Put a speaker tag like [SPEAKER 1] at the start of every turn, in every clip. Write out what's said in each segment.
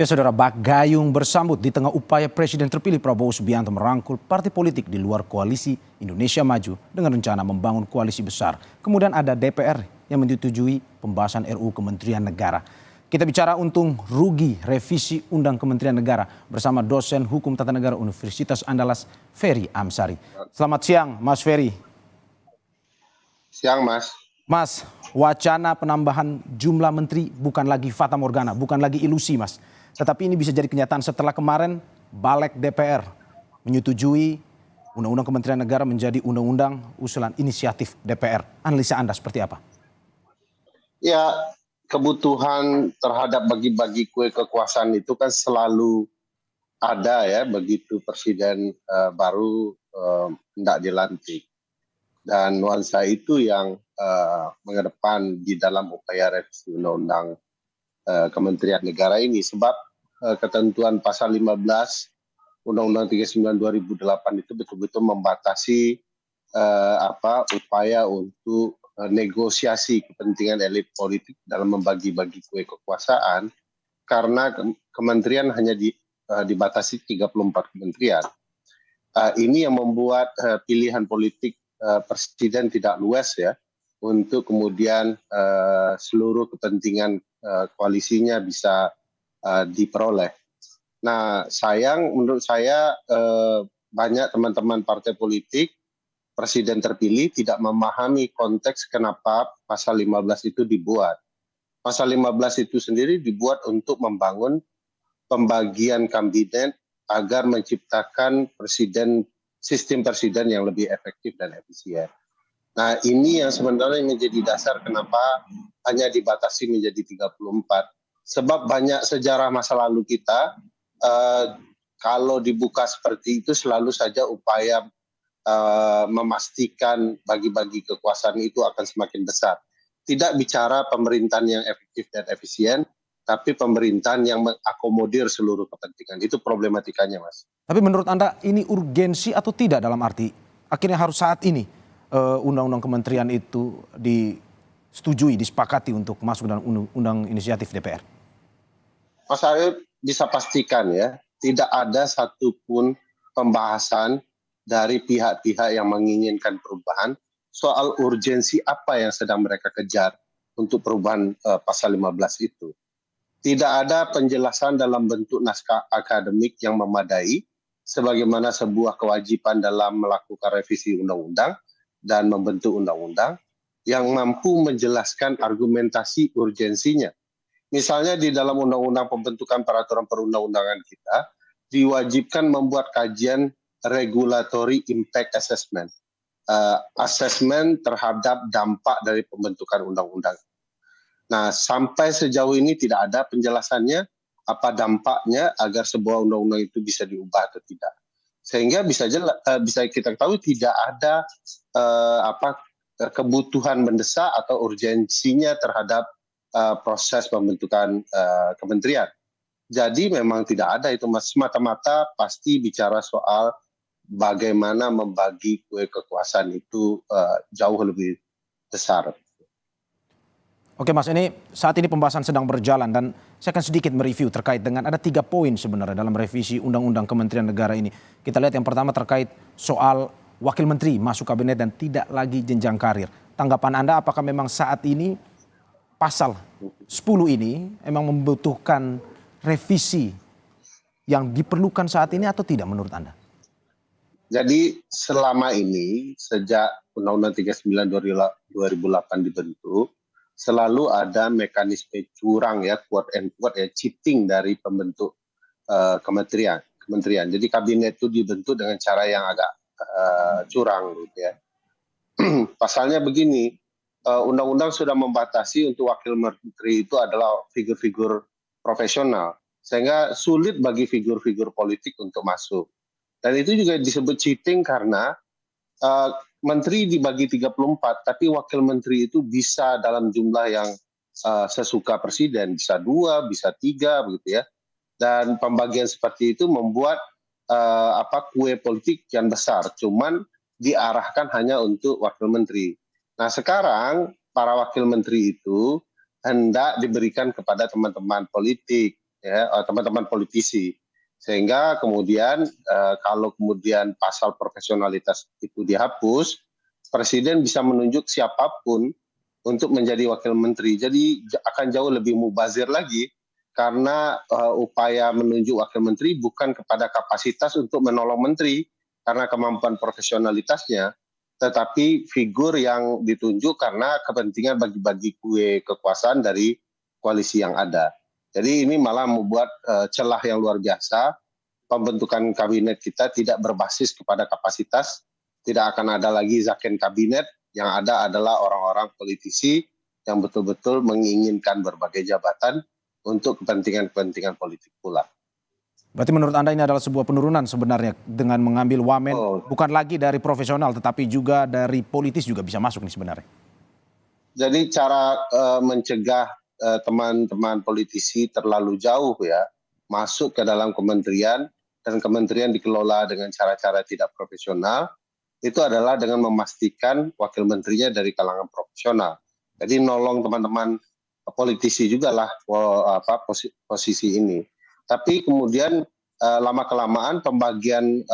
[SPEAKER 1] Ya saudara, bak gayung bersambut di tengah upaya Presiden terpilih Prabowo Subianto merangkul partai politik di luar koalisi Indonesia Maju dengan rencana membangun koalisi besar. Kemudian ada DPR yang menyetujui pembahasan RUU Kementerian Negara. Kita bicara untung rugi revisi Undang Kementerian Negara bersama dosen Hukum Tata Negara Universitas Andalas, Ferry Amsari. Selamat siang, Mas Ferry.
[SPEAKER 2] Siang, Mas.
[SPEAKER 1] Mas, wacana penambahan jumlah menteri bukan lagi fata morgana, bukan lagi ilusi, Mas. Tetapi ini bisa jadi kenyataan setelah kemarin Balik DPR menyetujui Undang-Undang Kementerian Negara menjadi undang-undang usulan inisiatif DPR. Analisa Anda seperti apa?
[SPEAKER 2] Ya, kebutuhan terhadap bagi-bagi kue kekuasaan itu kan selalu ada ya, begitu presiden baru hendak dilantik. Dan nuansa itu yang mengedepan di dalam upaya revisi Undang-Undang Kementerian Negara ini, sebab ketentuan pasal 15 Undang-Undang 39 2008 itu betul-betul membatasi upaya untuk negosiasi kepentingan elit politik dalam membagi-bagi kue kekuasaan, karena kementerian hanya dibatasi 34 kementerian. Ini yang membuat pilihan politik presiden tidak luas ya, untuk kemudian seluruh kepentingan koalisinya bisa diperoleh. Nah, menurut saya banyak teman-teman partai politik presiden terpilih tidak memahami konteks kenapa pasal 15 itu dibuat. Pasal 15 itu sendiri dibuat untuk membangun pembagian kabinet agar menciptakan sistem presiden yang lebih efektif dan efisien. Nah, ini yang sebenarnya menjadi dasar kenapa hanya dibatasi menjadi 34. Sebab banyak sejarah masa lalu kita, kalau dibuka seperti itu selalu saja upaya memastikan bagi-bagi kekuasaan itu akan semakin besar. Tidak bicara pemerintahan yang efektif dan efisien, tapi pemerintahan yang mengakomodir seluruh kepentingan. Itu problematikanya, Mas.
[SPEAKER 1] Tapi menurut Anda ini urgensi atau tidak, dalam arti akhirnya harus saat ini undang-undang kementerian itu disetujui, disepakati untuk masuk dalam undang inisiatif DPR?
[SPEAKER 2] Mas Arief bisa pastikan ya, tidak ada satupun pembahasan dari pihak-pihak yang menginginkan perubahan soal urgensi apa yang sedang mereka kejar untuk perubahan pasal 15 itu. Tidak ada penjelasan dalam bentuk naskah akademik yang memadai sebagaimana sebuah kewajiban dalam melakukan revisi undang-undang dan membentuk undang-undang yang mampu menjelaskan argumentasi urgensinya. Misalnya di dalam undang-undang pembentukan peraturan perundang-undangan kita diwajibkan membuat kajian regulatory impact assessment, asesmen terhadap dampak dari pembentukan undang-undang. Nah, sampai sejauh ini tidak ada penjelasannya apa dampaknya agar sebuah undang-undang itu bisa diubah atau tidak. Sehingga bisa kita ketahui tidak ada kebutuhan mendesak atau urgensinya terhadap proses pembentukan kementerian. Jadi memang tidak ada itu, Mas. Semata-mata pasti bicara soal bagaimana membagi kue kekuasaan itu jauh lebih besar.
[SPEAKER 1] Oke Mas, saat ini pembahasan sedang berjalan dan saya akan sedikit mereview terkait dengan ada 3 poin sebenarnya dalam revisi Undang-Undang Kementerian Negara ini. Kita lihat yang pertama terkait soal wakil menteri masuk kabinet dan tidak lagi jenjang karir. Tanggapan Anda, apakah memang saat ini pasal 10 ini memang membutuhkan revisi yang diperlukan saat ini atau tidak menurut Anda?
[SPEAKER 2] Jadi selama ini sejak Undang-Undang 39 2008 dibentuk, selalu ada mekanisme curang ya, quote and quote ya, cheating dari pembentuk kementerian. Jadi kabinet itu dibentuk dengan cara yang agak curang gitu ya. Pasalnya begini, undang-undang sudah membatasi untuk wakil menteri itu adalah figur-figur profesional, sehingga sulit bagi figur-figur politik untuk masuk. Dan itu juga disebut cheating karena menteri dibagi 34, tapi wakil menteri itu bisa dalam jumlah yang sesuka presiden, bisa 2, bisa 3 begitu ya. Dan pembagian seperti itu membuat kue politik yang besar, cuman diarahkan hanya untuk wakil menteri. Nah, sekarang para wakil menteri itu hendak diberikan kepada teman-teman politik ya teman-teman politisi. Sehingga kemudian kalau kemudian pasal profesionalitas itu dihapus, presiden bisa menunjuk siapapun untuk menjadi wakil menteri. Jadi akan jauh lebih mubazir lagi karena upaya menunjuk wakil menteri bukan kepada kapasitas untuk menolong menteri karena kemampuan profesionalitasnya, tetapi figur yang ditunjuk karena kepentingan bagi-bagi kue kekuasaan dari koalisi yang ada. Jadi ini malah membuat celah yang luar biasa. Pembentukan kabinet kita tidak berbasis kepada kapasitas, tidak akan ada lagi zaken kabinet, yang ada adalah orang-orang politisi yang betul-betul menginginkan berbagai jabatan untuk kepentingan-kepentingan politik pula.
[SPEAKER 1] Berarti menurut Anda ini adalah sebuah penurunan sebenarnya dengan mengambil wamen bukan lagi dari profesional tetapi juga dari politis juga bisa masuk nih sebenarnya.
[SPEAKER 2] Jadi cara mencegah teman-teman politisi terlalu jauh ya masuk ke dalam kementerian dan kementerian dikelola dengan cara-cara tidak profesional itu adalah dengan memastikan wakil menterinya dari kalangan profesional. Jadi nolong teman-teman politisi juga lah posisi ini. Tapi kemudian lama kelamaan pembagian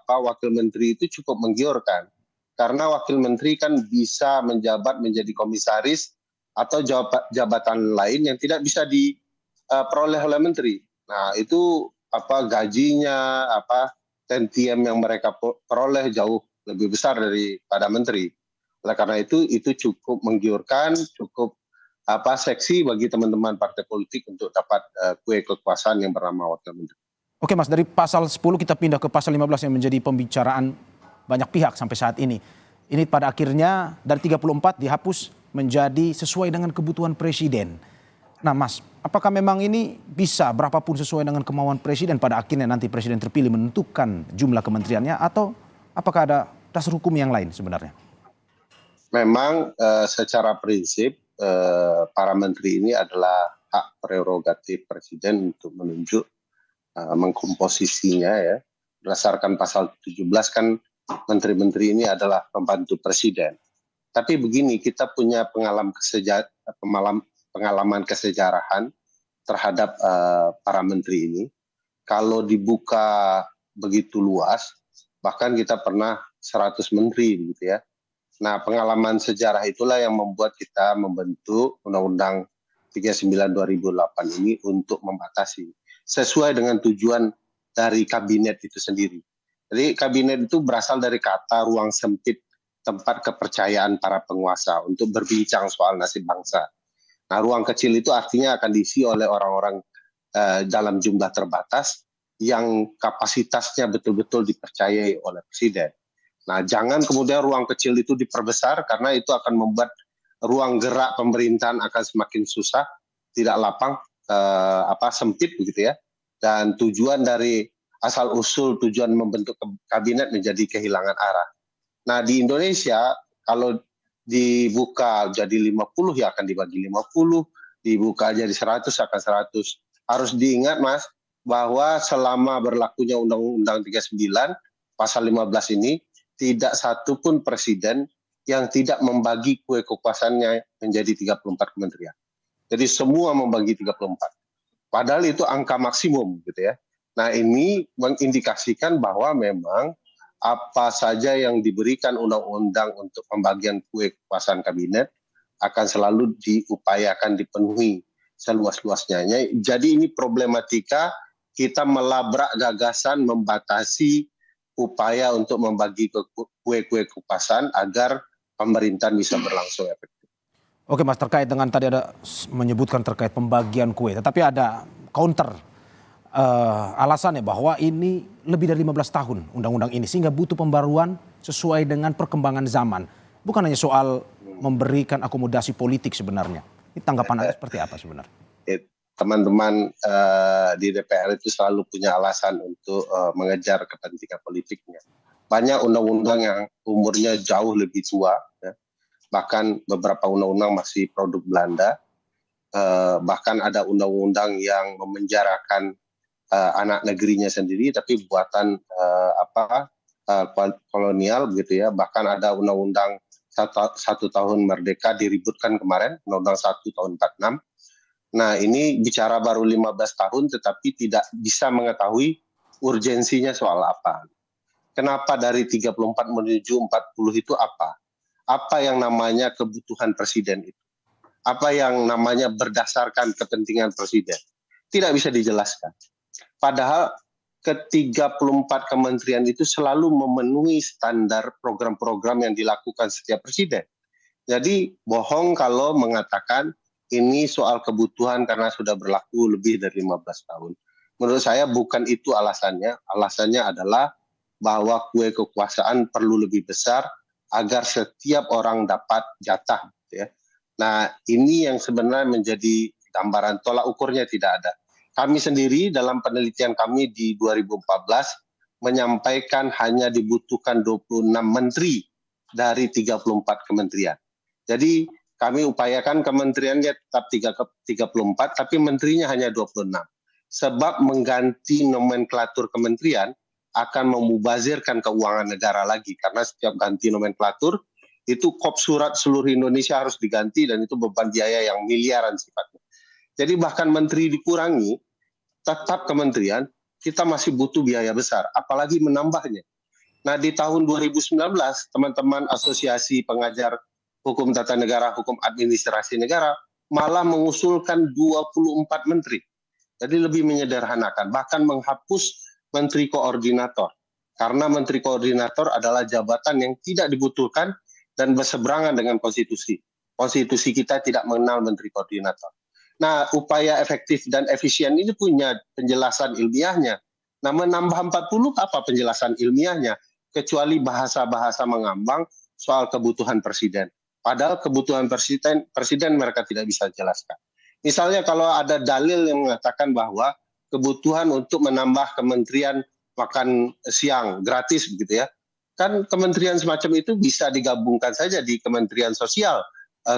[SPEAKER 2] wakil menteri itu cukup menggiurkan. Karena wakil menteri kan bisa menjabat menjadi komisaris atau jabatan lain yang tidak bisa diperoleh oleh menteri. Nah itu gajinya, tantiem yang mereka peroleh jauh lebih besar daripada menteri. Oleh karena itu cukup menggiurkan, cukup seksi bagi teman-teman partai politik untuk dapat kue kekuasaan yang bernama wakil menteri.
[SPEAKER 1] Oke Mas, dari pasal 10 kita pindah ke pasal 15 yang menjadi pembicaraan banyak pihak sampai saat ini. Ini pada akhirnya dari 34 dihapus menjadi sesuai dengan kebutuhan presiden. Nah Mas, apakah memang ini bisa berapapun sesuai dengan kemauan presiden pada akhirnya nanti presiden terpilih menentukan jumlah kementeriannya atau apakah ada dasar hukum yang lain sebenarnya?
[SPEAKER 2] Memang secara prinsip para menteri ini adalah hak prerogatif presiden untuk menunjuk mengkomposisinya ya. Berdasarkan pasal 17 kan menteri-menteri ini adalah pembantu presiden. Tapi begini, kita punya pengalaman kesejarahan terhadap para menteri ini. Kalau dibuka begitu luas, bahkan kita pernah 100 menteri gitu ya. Nah, pengalaman sejarah itulah yang membuat kita membentuk Undang-Undang 39 2008 ini untuk membatasi sesuai dengan tujuan dari kabinet itu sendiri. Jadi kabinet itu berasal dari kata ruang sempit, tempat kepercayaan para penguasa untuk berbincang soal nasib bangsa. Nah, ruang kecil itu artinya akan diisi oleh orang-orang dalam jumlah terbatas yang kapasitasnya betul-betul dipercayai oleh presiden. Nah, jangan kemudian ruang kecil itu diperbesar karena itu akan membuat ruang gerak pemerintahan akan semakin susah, tidak lapang, sempit begitu ya. Dan tujuan dari asal usul tujuan membentuk kabinet menjadi kehilangan arah. Nah, di Indonesia kalau dibuka jadi 50 ya akan dibagi 50, dibuka jadi 100 akan 100. Harus diingat Mas bahwa selama berlakunya Undang-Undang 39 pasal 15 ini tidak satu pun presiden yang tidak membagi kue kekuasaannya menjadi 34 kementerian. Jadi semua membagi 34. Padahal itu angka maksimum gitu ya. Nah, ini mengindikasikan bahwa memang apa saja yang diberikan undang-undang untuk pembagian kue kekuasaan kabinet akan selalu diupayakan dipenuhi seluas-luasnya. Jadi ini problematika kita melabrak gagasan membatasi upaya untuk membagi kue-kue kekuasaan agar pemerintahan bisa berlangsung efektif.
[SPEAKER 1] Oke Mas, terkait dengan tadi ada menyebutkan terkait pembagian kue, tetapi ada counter alasannya bahwa ini lebih dari 15 tahun undang-undang ini sehingga butuh pembaruan sesuai dengan perkembangan zaman. Bukan hanya soal memberikan akomodasi politik sebenarnya. Ini tanggapan Anda seperti apa sebenarnya?
[SPEAKER 2] Teman-teman di DPR itu selalu punya alasan untuk mengejar kepentingan politiknya. Banyak undang-undang yang umurnya jauh lebih tua, ya. Bahkan beberapa undang-undang masih produk Belanda. Bahkan ada undang-undang yang memenjarakan anak negerinya sendiri, tapi buatan kolonial begitu ya. Bahkan ada undang-undang 1 tahun merdeka diributkan kemarin, Undang-Undang 1 tahun 46. Nah, ini bicara baru 15 tahun tetapi tidak bisa mengetahui urgensinya soal apa. Kenapa dari 34 menuju 40 itu apa? Apa yang namanya kebutuhan presiden itu? Apa yang namanya berdasarkan kepentingan presiden? Tidak bisa dijelaskan. Padahal ke-34 kementerian itu selalu memenuhi standar program-program yang dilakukan setiap presiden. Jadi bohong kalau mengatakan ini soal kebutuhan karena sudah berlaku lebih dari 15 tahun. Menurut saya bukan itu alasannya. Alasannya adalah bahwa kue kekuasaan perlu lebih besar agar setiap orang dapat jatah. Ya. Nah, ini yang sebenarnya menjadi gambaran, tolak ukurnya tidak ada. Kami sendiri dalam penelitian kami di 2014 menyampaikan hanya dibutuhkan 26 menteri dari 34 kementerian. Jadi kami upayakan kementeriannya tetap 34, tapi menterinya hanya 26. Sebab mengganti nomenklatur kementerian akan memubazirkan keuangan negara lagi. Karena setiap ganti nomenklatur, itu kop surat seluruh Indonesia harus diganti dan itu beban biaya yang miliaran sifatnya. Jadi bahkan menteri dikurangi, tetap kementerian, kita masih butuh biaya besar, apalagi menambahnya. Nah, di tahun 2019, teman-teman Asosiasi Pengajar Hukum Tata Negara, Hukum Administrasi Negara, malah mengusulkan 24 menteri. Jadi lebih menyederhanakan, bahkan menghapus menteri koordinator. Karena menteri koordinator adalah jabatan yang tidak dibutuhkan dan berseberangan dengan konstitusi. Konstitusi kita tidak mengenal menteri koordinator. Nah, upaya efektif dan efisien ini punya penjelasan ilmiahnya. Nah, menambah 40 apa penjelasan ilmiahnya? Kecuali bahasa-bahasa mengambang soal kebutuhan presiden. Padahal kebutuhan presiden mereka tidak bisa jelaskan. Misalnya kalau ada dalil yang mengatakan bahwa kebutuhan untuk menambah kementerian makan siang gratis begitu ya. Kan kementerian semacam itu bisa digabungkan saja di Kementerian Sosial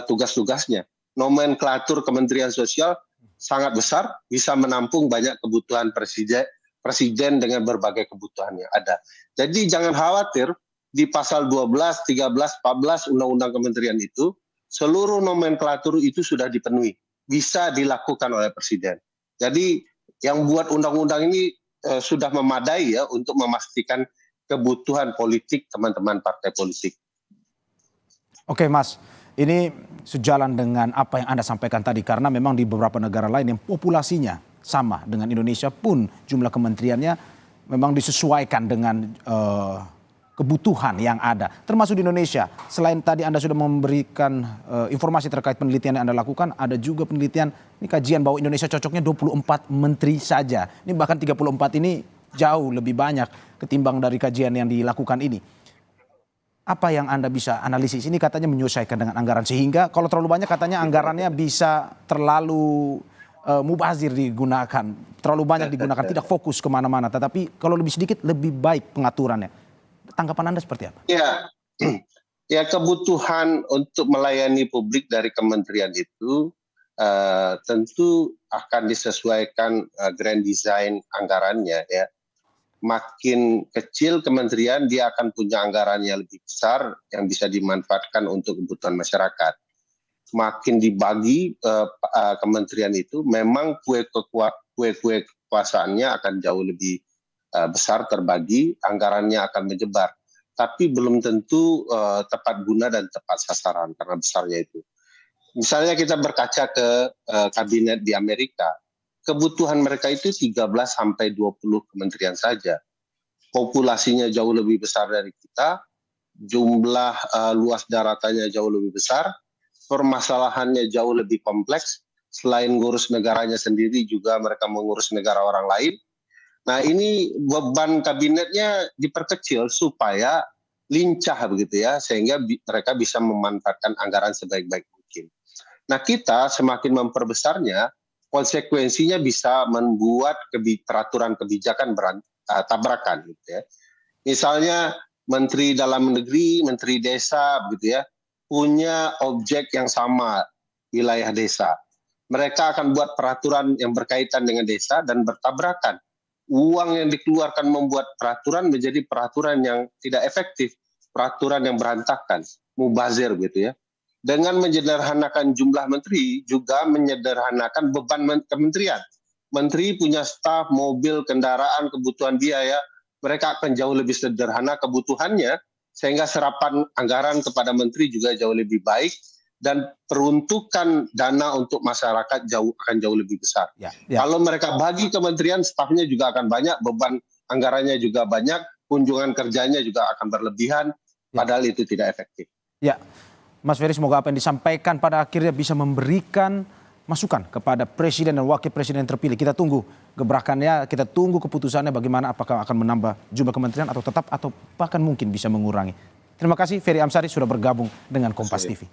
[SPEAKER 2] tugas-tugasnya. Nomenklatur Kementerian Sosial sangat besar, bisa menampung banyak kebutuhan presiden dengan berbagai kebutuhan yang ada. Jadi jangan khawatir di pasal 12, 13, 14 Undang-Undang Kementerian itu, seluruh nomenklatur itu sudah dipenuhi. Bisa dilakukan oleh presiden. Jadi yang buat undang-undang ini sudah memadai ya untuk memastikan kebutuhan politik teman-teman partai politik.
[SPEAKER 1] Oke Mas, ini sejalan dengan apa yang Anda sampaikan tadi karena memang di beberapa negara lain yang populasinya sama dengan Indonesia pun jumlah kementeriannya memang disesuaikan dengan kebutuhan yang ada. Termasuk di Indonesia, selain tadi Anda sudah memberikan informasi terkait penelitian yang Anda lakukan, ada juga penelitian, ini kajian bahwa Indonesia cocoknya 24 menteri saja. Ini bahkan 34 ini jauh lebih banyak ketimbang dari kajian yang dilakukan ini. Apa yang Anda bisa analisis? Ini katanya menyesuaikan dengan anggaran, sehingga kalau terlalu banyak katanya anggarannya bisa terlalu mubazir digunakan, terlalu banyak digunakan, tidak fokus kemana-mana. Tetapi kalau lebih sedikit lebih baik pengaturannya. Tanggapan Anda seperti apa?
[SPEAKER 2] Ya, ya kebutuhan untuk melayani publik dari kementerian itu tentu akan disesuaikan grand design anggarannya ya. Makin kecil kementerian dia akan punya anggaran yang lebih besar yang bisa dimanfaatkan untuk kebutuhan masyarakat. Makin dibagi kementerian itu memang kue kekuasaannya akan jauh lebih besar terbagi, anggarannya akan menyebar. Tapi belum tentu tepat guna dan tepat sasaran karena besarnya itu. Misalnya kita berkaca ke kabinet di Amerika, kebutuhan mereka itu 13 sampai 20 kementerian saja. Populasinya jauh lebih besar dari kita, jumlah luas daratannya jauh lebih besar, permasalahannya jauh lebih kompleks, selain ngurus negaranya sendiri juga mereka mengurus negara orang lain. Nah, ini beban kabinetnya diperkecil supaya lincah begitu ya, sehingga mereka bisa memanfaatkan anggaran sebaik-baik mungkin. Nah, kita semakin memperbesarnya, konsekuensinya bisa membuat peraturan kebijakan tabrakan gitu ya. Misalnya Menteri Dalam Negeri, Menteri Desa gitu ya, punya objek yang sama wilayah desa. Mereka akan buat peraturan yang berkaitan dengan desa dan bertabrakan. Uang yang dikeluarkan membuat peraturan menjadi peraturan yang tidak efektif, peraturan yang berantakan, mubazir gitu ya. dengan menyederhanakan jumlah menteri juga menyederhanakan beban kementerian. Menteri punya staf, mobil, kendaraan, kebutuhan biaya, mereka akan jauh lebih sederhana kebutuhannya, sehingga serapan anggaran kepada menteri juga jauh lebih baik, dan peruntukan dana untuk masyarakat akan jauh lebih besar. Kalau mereka bagi kementerian, stafnya juga akan banyak, beban anggarannya juga banyak, kunjungan kerjanya juga akan berlebihan, padahal itu tidak efektif.
[SPEAKER 1] Ya, Mas Ferry, semoga apa yang disampaikan pada akhirnya bisa memberikan masukan kepada presiden dan wakil presiden terpilih. Kita tunggu gebrakannya, kita tunggu keputusannya bagaimana, apakah akan menambah jumlah kementerian atau tetap atau bahkan mungkin bisa mengurangi. Terima kasih Ferry Amsari sudah bergabung dengan Kompas TV.